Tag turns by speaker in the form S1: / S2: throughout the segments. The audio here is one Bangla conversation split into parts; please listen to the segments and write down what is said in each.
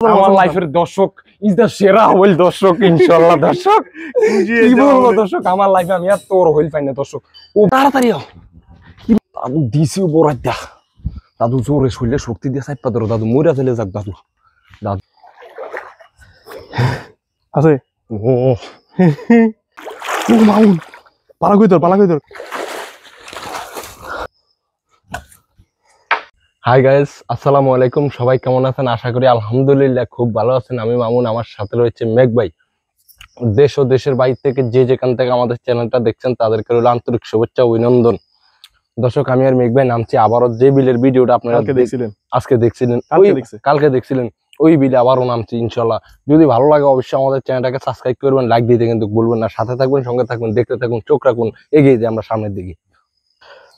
S1: আমার লাইফের দর্শক ইজ দা সেরা হইল দর্শক ইনশাআল্লাহ দর্শক কি বলবো দর্শক আমার লাইফে আমি আর তোর হইল পাই না দর্শক ও তাড়াতাড়ি দাদু দিছিও বড় দা দাদু জোরে শরীরে শক্তি দিয়ে সাইপা ধরো দাদু মইরা চলে যাক দাদু দাদু
S2: আছে
S1: ও
S2: ও মাউন পালা কই তোর
S1: হাই গাইস আসসালামু আলাইকুম সবাই কেমন আছেন আশা করি আলহামদুলিল্লাহ খুব ভালো আছেন আমি মামুন আমার সাথে রয়েছে মেঘ ভাই দেশ ও দেশের বাইরে থেকে যে যেখান থেকে আমাদের চ্যানেলটা দেখছেন তাদেরকে রইল আন্তরিক শুভেচ্ছা ও অভিনন্দন দর্শক আমি আর মেঘ ভাই নামছি আবারও যে বিলের ভিডিওটা আপনারা আজকে দেখছিলেন কালকে দেখছিলেন ওই বিলে আবারও নামছি ইনশাআল্লাহ যদি ভালো লাগে অবশ্যই আমাদের চ্যানেলটাকে সাবস্ক্রাইব করবেন লাইক দিতে কিন্তু ভুলবেন না সাথে থাকবেন সঙ্গে থাকবেন দেখতে থাকুন চোখ রাখুন এগিয়ে যাই আমরা সামনের দিকে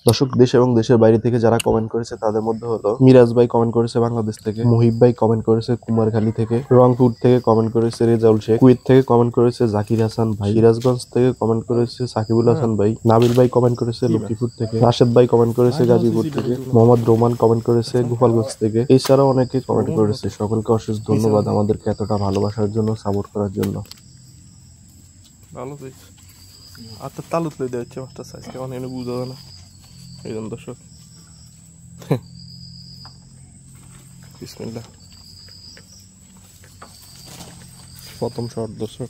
S2: দর্শক দেশ এবং দেশের বাইরে থেকে যারা কমেন্ট করেছে তাদের মধ্যে হলো মিরাজ ভাই কমেন্ট করেছে বাংলাদেশ থেকে, মুহিব ভাই কমেন্ট করেছে কুমারখালী থেকে, রংপুর থেকে কমেন্ট করেছে রেজাউল শেখ, কুয়েত থেকে কমেন্ট করেছে জাকির হাসান ভাই, সিরাজগঞ্জ থেকে কমেন্ট করেছে সাকিবুল হাসান ভাই, নাবিল ভাই কমেন্ট করেছে লক্ষ্মীপুর থেকে, রাশেদ ভাই কমেন্ট করেছে গাজীপুর থেকে, মোহাম্মদ রোমান কমেন্ট করেছে গোপালগঞ্জ থেকে, এছাড়াও অনেকে কমেন্ট করেছে। সকলকে অশেষ ধন্যবাদ আমাদেরকে এতটা ভালোবাসার জন্য, সাপোর্ট করার জন্য। ভালো আচ্ছা তালুত লই দেওয়া হচ্ছে মাস্টার সাইজ কেমন এনে বুঝা না এই জন্য দর্শক বিসমিল্লাহ প্রথম শট দর্শক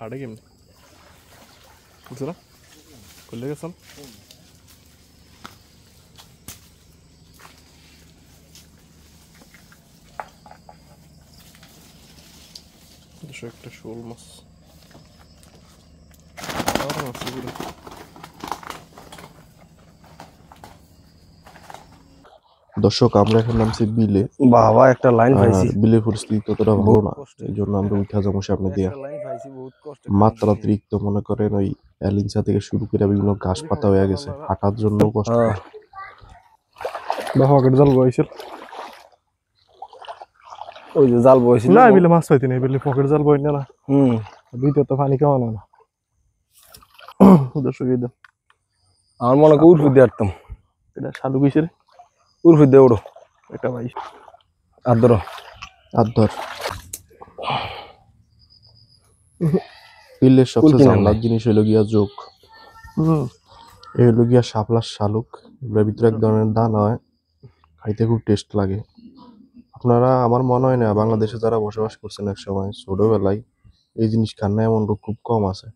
S2: আড়ে কেমনি বুঝছো না করলে গেছেন একটা শোল মাছ দর্শক আমরা এখন নামছি বিলে। বাবা একটা লাইন পাইছি, বিলের পরিস্থিতি ততটা ভালো না, এই জন্য আমরা উঠা যাবো সামনে দিয়ে। মাত্রাতিরিক্ত মনে করেন ওই এলিনসা থেকে শুরু করে বিভিন্ন ঘাস পাতা হয়ে গেছে, হাঁটার জন্য কষ্ট। জাল বইছিল
S1: ওই যে জাল বইছিল
S2: না বিলে মাছ পাইতি না, বিলে পকেট জাল বই না দ্বিতীয় তো পানি খাওয়া না দর্শক এই দেন
S1: আমার মনে করি উর্ফি দিয়ে আটতাম
S2: এটা শালু কইছে রে
S1: উর্ফি দিয়ে ওড়ো
S2: একটা ভাই
S1: আদর
S2: বিলের সবচেয়ে জানলার জিনিস হইল গিয়া যোগ। এই হইল গিয়া শাপলার শালুক, এগুলোর ভিতরে এক ধরনের দানা হয়, খাইতে খুব টেস্ট লাগে। আপনারা আমার মনে হয় না বাংলাদেশে যারা বসবাস করছেন এক সময় ছোটবেলায় এই জিনিস খান না এমন লোক খুব কম আছে।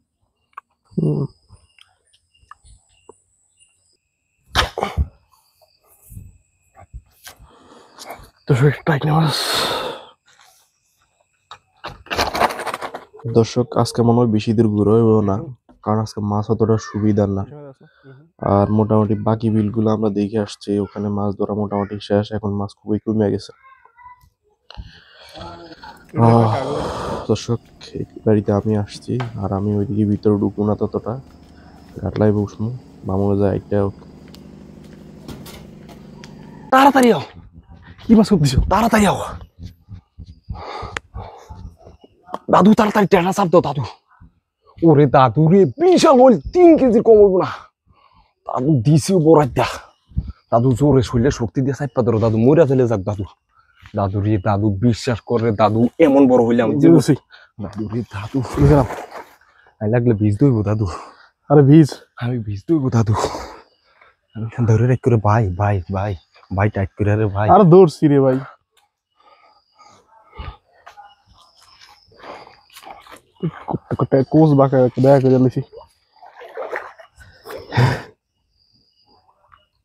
S2: দর্শক আজকে মনে হয় বেশি দূর ঘুরে হইব না, কারণ আজকে মাছ অতটা সুবিধার না। আর মোটামুটি বাকি বিলগুলো আমরা দেখে আসছি, ওখানে মাছ ধরা মোটামুটি শেষ, এখন মাছ খুবই কমে গেছে। দর্শক বাড়িতে আমি আসছি আর আমি ওইদিকে ভিতরে ঢুকবো না, ততটা ঘাটলাই বসবো মামুনে যায় একটা
S1: তাড়াতাড়ি আও কি মাছ খুব দিছো তাড়াতাড়ি আও দাদু তাড়াতাড়ি টেনা চাপ দাও দাদু। ওরে দাদু রে বিশাল হল 3 কেজি কম হইব না দাদু দিছিও বড় দা দাদু জোরে শরীরে শক্তি দিয়ে সাইপা ধরো দাদু মইরা চলে যাক দাদু দাদু রে দাদু বিশ্বাস করে দাদু এমন বড় হইলে আমি বুঝছি দাদু রে দাদু আই লাগলে বীজ দইব দাদু।
S2: আরে বীজ
S1: আমি বীজ দইব দাদু আমি ধরে রেখ করে ভাই ভাই ভাই ভাই টাইট করে রে ভাই।
S2: আরে দৌড়ছি রে ভাই কত কোস বাকা দেখা করে যাচ্ছি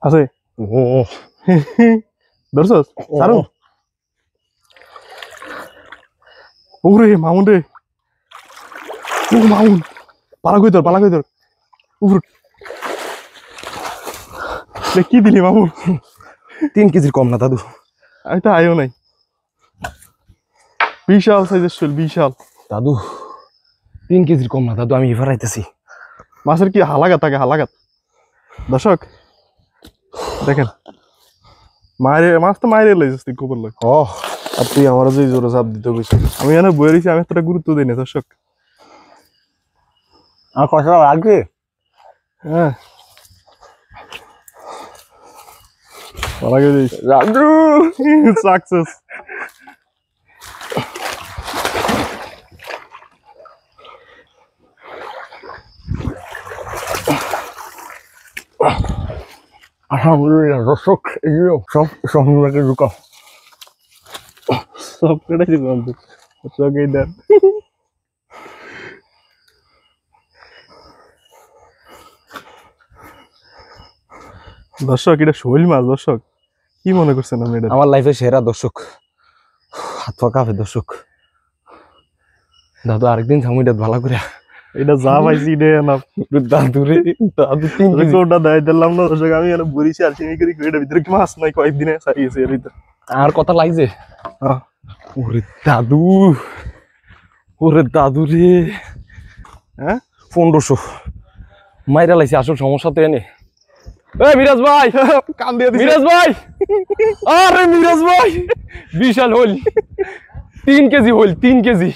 S2: আছে
S1: ও
S2: দর্শক সারু ওরে মামুন রে ও মামুন পালা কই তোর উপর কি দিলি মামুন
S1: 3 কেজির কম না দাদু
S2: আমি তো আয়ও নাই বিশাল সাইজের শোল বিশাল
S1: দাদু 3 কেজির কম না দাদু আমি এবার আইতেছি
S2: মাছের কি হালাগাত থাকে হালাগাত দর্শক দেখেন মাছ তো মায়ের লইছিস তুই গোবর লই আর তুই আমার যে জোরে চাপ দিতে গেছিস, আমি এখানে বয়ে রয়েছি, আমি এতটা গুরুত্ব দিই না দর্শক।
S1: আমার কথা লাগবে।
S2: হ্যাঁ লাগে
S1: রাজু
S2: সাকসেস।
S1: আলহামদুলিল্লাহ দর্শক, এই যে সব সঙ্গে ঢুকাও,
S2: সব কেটেছি বন্ধু, দর্শক এই দেন। দর্শক এটা শৈল মাছ। দর্শক কি মনে করছেন আপনি এটা?
S1: আমার লাইফে সেরা দর্শক, হাত পা কাঁপে দর্শক। দাদু আরেকদিন সামুইটা ভালো করে,
S2: এটা যা পাইছি রে না
S1: দাদু রে, দাদু 3 কেজি
S2: ওটা দেয় দিলাম না দর্শক। আমি এখানে বরিছি আর চিনি করি, এটার ভিতরে কি মাছ নাই, কয়েকদিনে সারিয়েছে এর ভিতরে।
S1: আর কথা লাগছে।
S2: হ্যাঁ।
S1: ওরে দাদু, ওরে দাদু রে,
S2: হ্যাঁ
S1: 1500 মাইরা লাইছে। আসল সমস্যা তো এনে। এই মিরাজ ভাই,
S2: কান দিয়ে দিছে।
S1: মিরাজ ভাই, আরে মিরাজ ভাই, বিশাল হল, 3 কেজি হল, 3 কেজি।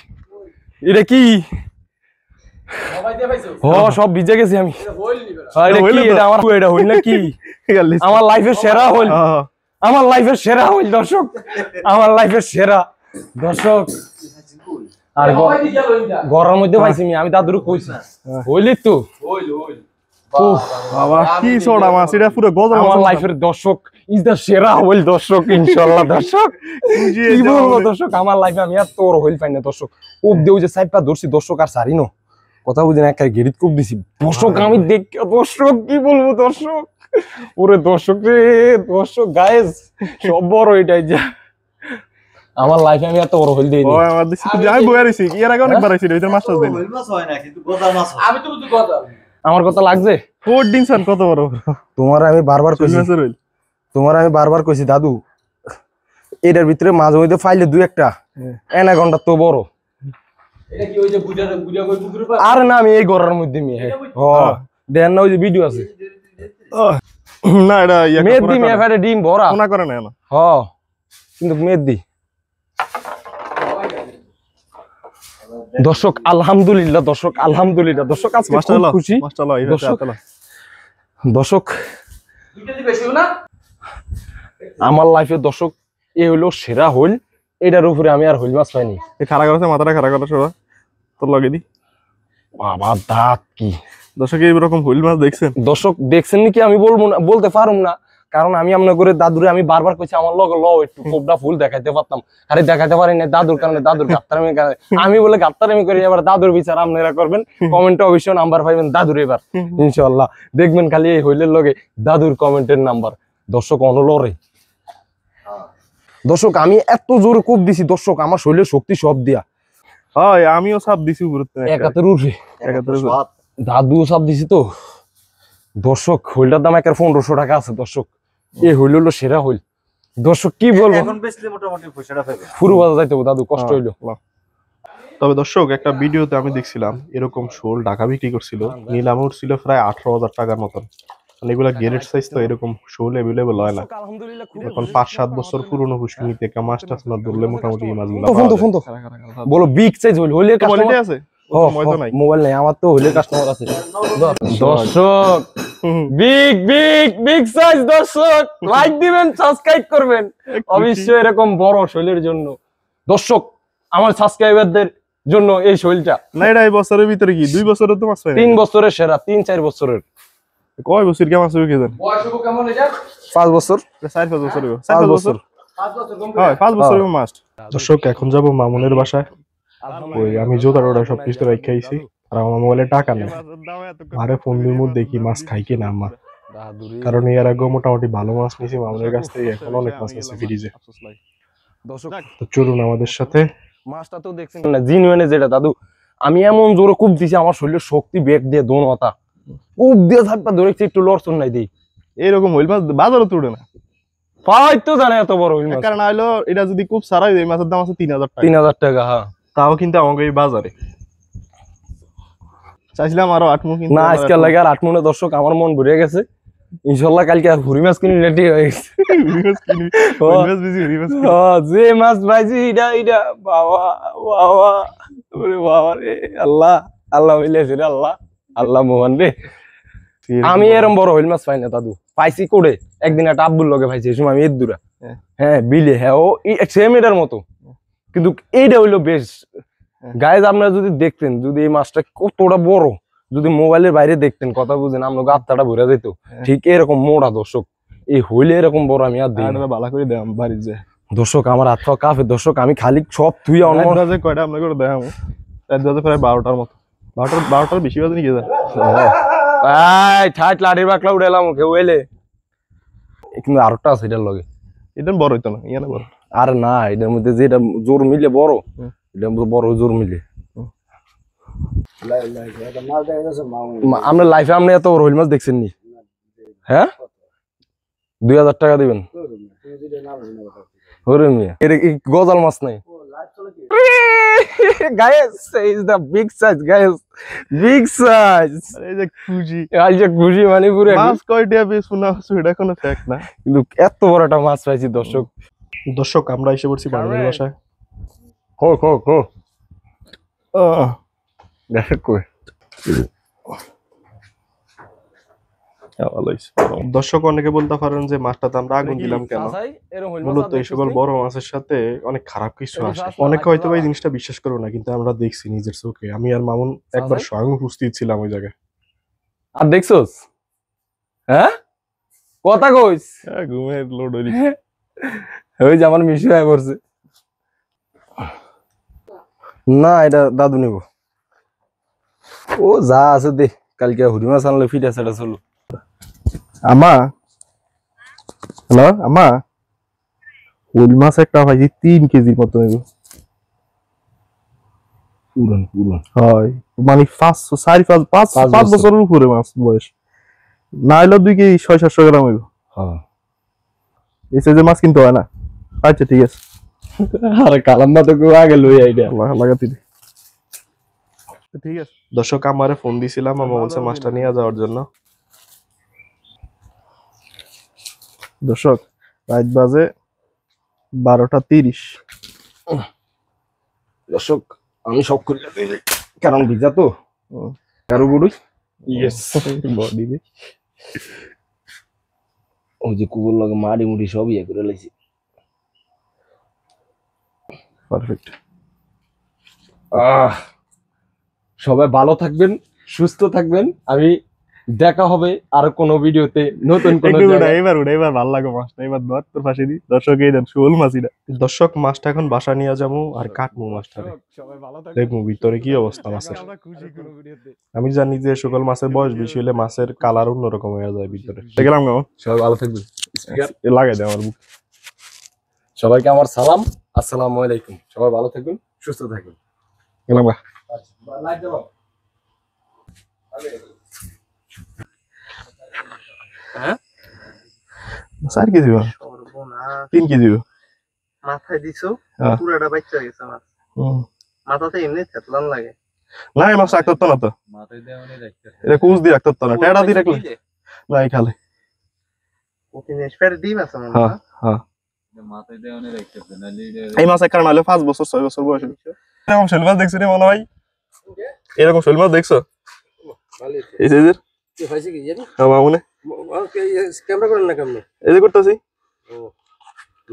S1: এটা কি? সব ভিজে গেছি আমি। এটা কি? এটা আমার এটা হইল না কি? আমার লাইফের সেরা হল, আমার লাইফের সেরা হইল দর্শক, আমার লাইফের সেরা দর্শক। আর গরমের মধ্যে পাইছি আমি দাদুর কইছি হইলি তো
S2: বাবা কি ছোড়া মাছ, এটা পুরো গজল।
S1: আমার লাইফের দর্শক ইজ দা সেরা হইল দর্শক, ইনশাআল্লাহ দর্শক। কি বলবো দর্শক, আমার লাইফে আমি আর তোর হইল পাই না দর্শক। কোপ দেউ যে সাইপা ধরছি দর্শক, আর সারি না কথা বুঝি না, একটা গেরিত কোপ দিছি দর্শক। আমি দেখ দর্শক কি বলবো দর্শক, ওরে দর্শক রে, দর্শক গাইস সব বড় এটাই যা আমার লাইফে আমি এত বড় হইল দেইনি।
S2: ওই আমার দিছি তো আমি বয়ে রইছি, এর আগে অনেকবার আইছি এর মাছ টাছ দেই।
S3: হইল মাছ হয় না কিন্তু গজাল মাছ হয়। আমি তো বুঝি গজাল।
S1: আমার কথা লাগছে।
S2: 4 দিন সান কত বড়
S1: তোমার আমি বারবার কইছি,
S2: মাছের হইল।
S1: তোমার আমি বারবার কইছি দাদু এটার ভিতরে মাঝে মধ্যে ফাইলে 2-1টা অ্যানাকন্ডা তো বড়।
S3: এটা কি ওই যে বুড়া কই পুকুরে পা?
S1: আর না আমি এই ঘরের মধ্যে মেয়ে দেন না, ওই যে ভিডিও আছে
S2: না এটা
S1: মেহেদি মেয়ে ফেটে ডিম ভরা
S2: কোনা করে না না।
S1: কিন্তু মেহেদি। দর্শক আলহামদুলিল্লাহ, দর্শক আলহামদুলিল্লাহ, দর্শক আজকে খুব
S2: মাশাআল্লাহ
S1: খুশি
S2: মাশাআল্লাহ। এই
S1: দর্শক,
S2: হাতে
S1: দর্শক
S3: 2 কেজি বেশি না?
S1: আমার লাইফে দর্শক এই হলো সেরা হইল। এটার উপরে আমি আর হইল মাছ পাইনি।
S2: এই খাড়া করছে, মাথাটা খাড়া করে সবা তোর লগে দি।
S1: বাবা দাঁত কি
S2: দর্শক এইরকম হইল মাছ দেখছেন?
S1: দর্শক দেখছেন নাকি? আমি বলবো না, বলতে পারুম না, কারণ আমি আপনার করে দাদুরে আমি বারবার কইছি আমার লগে ল একটু কোবটা ফুল দেখাইতে পারতাম, আরে দেখাইতে পারি না দাদুর কারণে, দাদুর গাত্তারামি কারণে। আমি বলে গাত্তারামি করি, এবার দাদুর বিচার আপনারা করবেন। কমেন্টে অবশ্যই নাম্বার পাইবেন দাদুর এবার ইনশাআল্লাহ, দেখবেন খালি এই হইলের লগে দাদুর কমেন্টের নাম্বার। দর্শক অনলরে দর্শক আমি এত জোরে কোপ দিছি দর্শক, আমার শরীরের শক্তি সব দিয়া।
S2: হয় আমিও সাপ দিছি উপরতে,
S1: এক হাতের উঠে
S2: একাত্তরে
S1: দাদুও চাপ দিছি তো দর্শক। হইলটার দাম 1500 টাকা আছে দর্শক। এই হইল হলো সেরা হইল দর্শক, কি বলবো।
S3: এখন বেচলে মোটামুটি পয়সাটা পাবে।
S1: পুরো বাজার যাইতে হবে দাদু, কষ্ট হইলো।
S2: তবে দর্শক একটা ভিডিওতে আমি দেখছিলাম এরকম শোল ঢাকা বিক্রি করছিল, নিলামে উঠছিল প্রায় 18,000 টাকার মতন। মানে এগুলা গ্রেড সাইজ তো, এরকম শোল এভেলেবল হয় না।
S1: আলহামদুলিল্লাহ খুব
S2: এখন 5-7 বছর পুরনো পুষ্কিনি থেকে মাছ টাছ না ধরলে মোটামুটি এই মাছগুলো
S1: ফোন তো ফোন তো বলো বিগ সাইজ হইল, হইলের
S2: কোয়ালিটি
S1: কাস্টমার
S2: আছে,
S1: ও
S2: নাই
S1: মোবাইল নাই আমার, তো হইলের কাস্টমার আছে দর্শক। বিগ বিগ বিগ সাইজ দর্শক, লাইক দিবেন, সাবস্ক্রাইব করবেন অবশ্যই এরকম বড় শৈলের জন্য দর্শক, আমার সাবস্ক্রাইবারদের জন্য এই শৈলটা।
S2: না এটা এই বছরের ভিতরে কি 2 বছরের তো মাছ পাই
S1: 3 বছরের সেরা, 3-4 বছরের।
S2: কয় বছর কি মাছ হবে কি জানেন?
S3: বয়স হবে কেমন এটা?
S1: 5 বছর
S2: 4-5 বছর হবে,
S1: 5 বছর
S3: 5 বছর কম।
S2: হয় 5 বছর হবে মাছ। দর্শক এখন যাব মামুনের বাসায়, ওই আমি জোতার ওটা সব কিছু রেখে আইছি, আর আমার মোবাইলে টাকা নেই। আরে ফোন দিয়ে মধ্যে কি মাছ খাই কি না আম্মা, কারণ এর আগে মোটামুটি ভালো মাছ নিয়েছি মামুনের কাছ থেকে, এখন অনেক মাছ আছে ফ্রিজে।
S1: দর্শক
S2: তো চলুন আমাদের সাথে।
S1: মাছটা তো দেখছেন না জিনুইনে যেটা দাদু, আমি এমন জোরে কূপ দিছি আমার শরীরে শক্তি বেগ দিয়ে দোন হতা কূপ দিয়ে থাকবা ধরেছি, একটু লড়ছন নাই দিই
S2: এইরকম হইল মাছ বাজারে তো উঠে না,
S1: পাই তো জানে এত বড় হইল মাছ।
S2: কারণ হইলো এটা যদি খুব সারা এই মাছের দাম আছে 3,000 টাকা,
S1: 3000 টাকা। হ্যাঁ
S2: তাও কিন্তু আমাকে এই বাজারে চাইছিলাম আরো 8 মুখ, কিন্তু
S1: না আজকে লাগে আর 8 মনে দর্শক আমার মন ভরে গেছে। ইনশাল্লাহ কালকে আর হুরি মাছ কিনে রেডি হয়ে গেছে যে মাছ পাইছি এটা বাবা বাবা ওরে বাবা রে আল্লাহ আল্লাহ মিলেছে রে আল্লাহ আল্লাহ মোহন রে আমি এরম বড় হইল মাছ পাই না দাদু পাইছি করে একদিন একটা আব্বুর লগে পাইছি এই সময় আমি দূরা হ্যাঁ বিলে হ্যাঁ ও সেম এটার মতো কিন্তু এইটা হইলো বেশ গাইজ আপনারা যদি দেখতেন যদি এই মাছটা কতটা বড় যদি মোবাইলের বাইরে দেখতেন কথা বুঝেন আপনাকে আত্মাটা ভরে যেত ঠিক এরকম মোড়া দর্শক এই হইলে এরকম বড় আমি আর দিই
S2: ভালো করে দেখাম বাড়ি যে
S1: দর্শক আমার আত্মা কাফে দর্শক আমি খালি সব তুই
S2: বাজে কয়টা আমরা করে দেখাবো রাত বাজে প্রায় 12টার মতো 12টার বেশি বাজে নাকি
S1: ঠাট লাঠির বাকলা উড়াইলাম কেউ এলে কিন্তু আরেকটা আছে এটার লগে
S2: এটা বড় হইতো না ইয়ানা বড়
S1: আর না এটার মধ্যে যেটা জোর মিলে বড় এটার মধ্যে বড় জোর মিলে আমরা লাইফে আপনি এত রোহিল মাছ দেখছেন নি হ্যাঁ 2000 টাকা দিবেন এটা গজাল মাছ নাই guys is the big size guys big size
S2: এই যে খুশি
S1: এই যে খুশি মানে পুরো
S2: মাছ কয়টা বেশ শোনা এটা কোনো ফ্যাক্ট না
S1: কিন্তু এত বড় একটা মাছ পাইছি
S2: দর্শক আমরা এসে পড়ছি বাঙালি ভাষায়
S1: কো দেখো কই
S2: দর্শক অনেকে বলতে পারেন যে মাছটা তো আমরা আগুন দিলাম কেন মূলত এই সকল বড় মাছের সাথে অনেক খারাপ কিছু আসে অনেকে হয়তো এই জিনিসটা বিশ্বাস করবে না কিন্তু আমরা দেখছি নিজের চোখে আমি আর মামুন একবার স্বয়ং উপস্থিত ছিলাম ওই জায়গায়
S1: আর দেখছোস হ্যাঁ কথা কইস
S2: ঘুমের লোড হইলি
S1: ওই যে আমার মিশু হয়ে পড়ছে না এটা দাদু নেব ও যা আছে দে কালকে হুরি মাছ আনলে ফিটা সেটা চলো
S2: আমা হ্যালো আমা হুল মাছ একটা ভাজি 3 কেজির মতো নেব
S1: পুরন
S2: হয় মানে 5 বছরের উপরে মাছ বয়স না হইলো 2 কেজি 600-700 গ্রাম হইব
S1: হ্যাঁ
S2: এই যে মাছ কিনতে হয় না আচ্ছা ঠিক আছে
S1: আরে কালাম না তো কেউ আগে লই আইডিয়া
S2: লাগাতে দি ঠিক আছে দর্শক আমারে ফোন দিছিলাম মামা বলছে মাছটা নিয়ে যাওয়ার জন্য দর্শক রাত বাজে 12:30
S1: দর্শক আমি সব করে কারণ ভিজা তো কারো বড়ই ইয়েস
S2: বডি রে
S1: ওই যে কুকুর লাগে মাড়ি মুড়ি সব ইয়ে করে লাইছি
S2: পারফেক্ট
S1: সবাই ভালো থাকবেন সুস্থ থাকবেন আমি দেখা হবে আর কোন ভিডিওতে নতুন কোন
S2: এবার ভালো লাগে মাছটা এবার তোর পাশে দি দর্শক এই দেন শোল মাছিটা দর্শক মাছটা এখন বাসা নিয়ে যাবো আর কাটবো মাছটা
S1: সবাই ভালো থাকবেন
S2: দেখবো ভিতরে কি অবস্থা মাছের আমি জানি যে সকল মাছের বয়স বেশি হলে মাছের কালার অন্যরকম হয়ে যায় ভিতরে দেখলাম কেমন
S1: সবাই ভালো থাকবেন
S2: লাগাই দেয় আমার বুক
S1: সবাইকে আমার সালাম আসসালামু আলাইকুম সবাই ভালো থাকবেন সুস্থ থাকবেন
S2: গেলাম স্যার কি দিব 3 কেজি দিব
S3: মাথায় দিছো পুরাটা বাচ্চা গেছে আমার মাথাতে এমনি থেতলান লাগে
S2: না এই মাছ রাখতে তো না তো
S3: মাথায় দেওয়ানি রাখতে
S2: এটা কুচ দিয়ে রাখতে তো না টেড়া দিয়ে রাখলে না এই খালে
S3: ওকে নেশফের ডিম আছে মনে
S2: হ্যাঁ হ্যাঁ
S3: মাথায় দেওয়ানি রাখতে না
S2: এই মাছ কারণ হলো 5 বছর 6 বছর বয়স এরকম শৈল মাছ দেখছো রে মনে ভাই এরকম শৈল মাছ দেখছো এই যে
S3: কি হইছে কি জানি
S2: হ্যাঁ মামুনে
S3: ক্যামেরা করেন না কেমনে
S2: এই যে করতেছি
S3: ও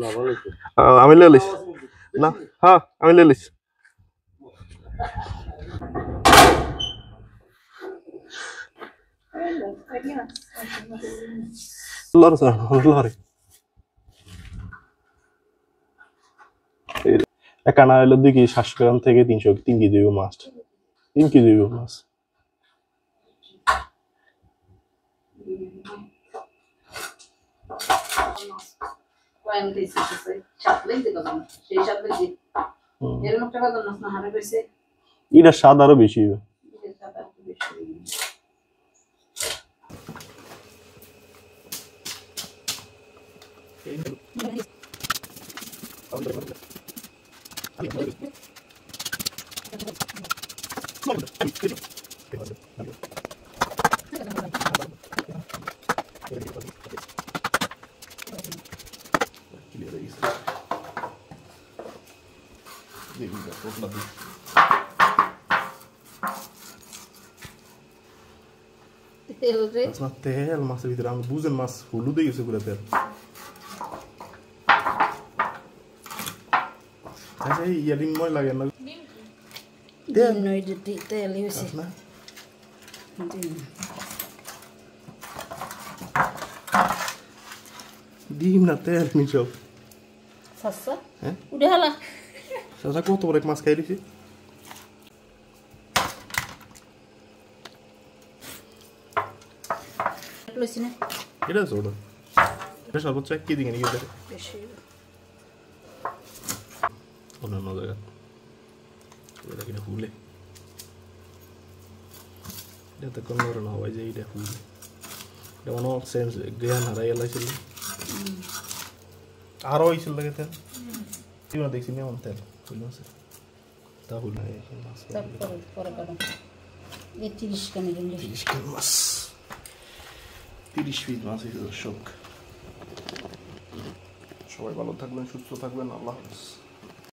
S3: না ভালো তো
S2: আমি লইলিস না হ্যাঁ আমি লইলিস লর স্যার লর একানা হলো 2 কেজি 700 গ্রাম থেকে 3 কেজি মাছ 3 কেজি মাছ এটা স্বাদ আরো বেশি হবে
S4: তেল রে
S2: না তেল মাছের ভিতরে আমি বুঝেন মাছ হলুদে গেছে পুরো তেল আচ্ছা ইয়ারিং ময় লাগে না
S4: ডিম নই দিতে তেল হইছে
S2: না ডিম না তেল মিশাও
S4: সাসা
S2: হ্যাঁ
S4: উড়ে হালা
S2: সাসা কত বড় এক মাছ খাই দিছি
S4: লইছি না
S2: এটা ছোট এটা সর্বোচ্চ এক কেজি কিনে গিয়ে
S4: বেশি
S2: অন্যান্য জায়গা এটা কিনা ফুলে এটা তো কোনো না হয় যে এটা ফুলে এটা মনে সেন্স জ্ঞান হারাই গেছিল আরও হয়েছিল লাগে তেল তুই দেখছি না এমন তেল ফুল আছে তা ফুল মাছ
S4: তারপরে পরে কাটো এই 30 কানি দিন
S2: 30 কেজি মাছ 30 ফিট মাছ এই দর্শক সবাই ভালো থাকবেন সুস্থ থাকবেন আল্লাহ হাফেজ